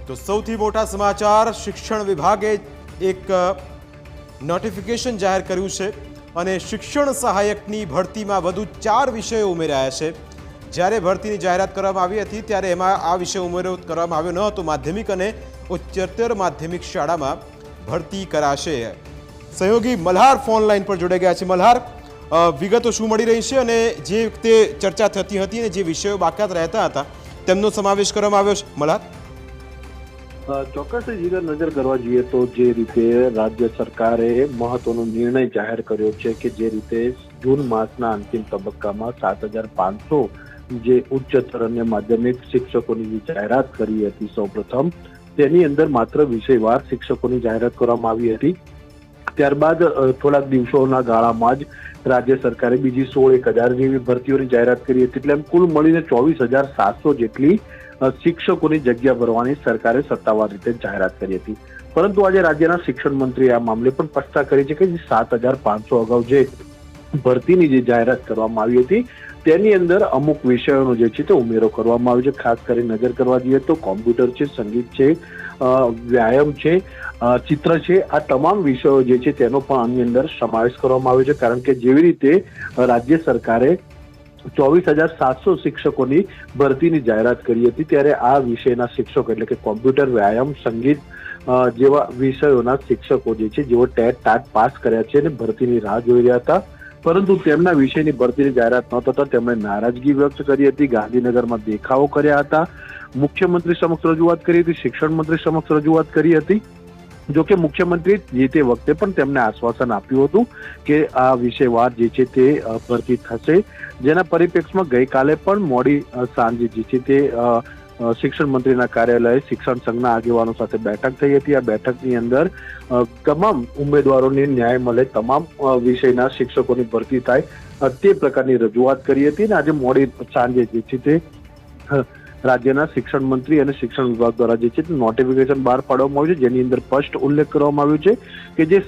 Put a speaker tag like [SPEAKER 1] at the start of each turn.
[SPEAKER 1] તો સૌથી મોટા સમાચાર, શિક્ષણ વિભાગે એક નોટિફિકેશન જાહેર કર્યું છે અને શિક્ષણ સહાયકની ભરતીમાં વધુ 4 વિષયો ઉમેરાયા છે। જ્યારે ભરતીની જાહેરાત કરવામાં આવી હતી ત્યારે એમાં આ વિષય ઉમેરો કરવામાં આવ્યો ન હતો। માધ્યમિક અને ઉચ્ચતર માધ્યમિક શાળામાં ભરતી કરાશે। સહયોગી મલ્હાર ફોન લાઈન પર જોડાઈ ગયા છે। મલ્હાર, વિગતો શું મળી રહી છે અને જે વખતે ચર્ચા થતી હતી અને જે વિષયો બાકાત રહેતા હતા તેમનો સમાવેશ કરવામાં આવ્યો છે? મલ્હાર,
[SPEAKER 2] ચોક્કસ જીગર, નજર કરવા જોઈએ તો જે રીતે રાજ્ય સરકારે મહત્વનો નિર્ણય જાહેર કર્યો છે કે જે રીતે જૂન માસના અંતિમ તબક્કામાં 7,500 જે ઉચ્ચતર અને માધ્યમિક શિક્ષકોની જાહેરાત કરી હતી, સૌપ્રથમ તેની અંદર માત્ર વિષયવાર શિક્ષકોની જાહેરાત કરવામાં આવી હતી। ત્યારબાદ થોડાક દિવસોના ગાળામાં જ રાજ્ય સરકારે બીજી 16,000 જેવી ભરતીઓની જાહેરાત કરી હતી। એટલે કુલ મળીને 24,700 જેટલી શિક્ષકોની જગ્યા ભરવાની સરકારે સત્તાવાર રીતે જાહેરાત કરી હતી। પરંતુ આજે રાજ્યના શિક્ષણ મંત્રીએ આ મામલે પણ સ્પષ્ટતા કરી છે કે 7,500 અગાઉ જે ભરતીની જે જાહેરાત કરવામાં આવી હતી તેની અંદર અમુક વિષયોનો જે છે તે ઉમેરો કરવામાં આવ્યો છે। ખાસ કરી નજર કરવા જઈએ તો કોમ્પ્યુટર છે, સંગીત છે, વ્યાયામ છે, ચિત્ર છે, આ તમામ વિષયો જે છે તેનો પણ આની અંદર સમાવેશ કરવામાં આવ્યો છે। કારણ કે જેવી રીતે રાજ્ય સરકારે 24,700 શિક્ષકોની ભરતીની જાહેરાત કરી હતી ત્યારે આ વિષયના શિક્ષકો એટલે કે કોમ્પ્યુટર, વ્યાયામ, સંગીત જેવા વિષયોના શિક્ષકો જે છે જેઓ ટેટ ટાટ પાસ કર્યા છે અને ભરતીની રાહ જોઈ રહ્યા હતા, પરંતુ તેમના વિષયની ભરતીની જાહેરાત ન થતા તેમણે નારાજગી વ્યક્ત કરી હતી। ગાંધીનગરમાં દેખાવો કર્યા હતા, મુખ્યમંત્રી સમક્ષ રજૂઆત કરી હતી, શિક્ષણ મંત્રી સમક્ષ રજૂઆત કરી હતી। જોકે મુખ્યમંત્રી જે તે વખતે પણ તેમને આશ્વાસન આપ્યું હતું કે આ વિષયવાર જે છે તે ભરતી થશે, જેના પરિપ્રેક્ષમાં ગઈકાલે પણ મોડી સાંજે જે છે તે શિક્ષણ મંત્રીના કાર્યાલયે શિક્ષણ સંઘના આગેવાનો સાથે બેઠક થઈ હતી। આ બેઠકની અંદર તમામ ઉમેદવારોને ન્યાય મળે, તમામ વિષયના શિક્ષકોની ભરતી થાય તે પ્રકારની રજૂઆત કરી હતી અને આજે મોડી સાંજે જે છે તે રાજ્યના શિક્ષણ મંત્રી અને શિક્ષણ વિભાગ દ્વારા જે છે નોટિફિકેશન બહાર પાડવામાં આવ્યું છે, જેની અંદર સ્પષ્ટ ઉલ્લેખ કરવામાં આવ્યો છે કે જે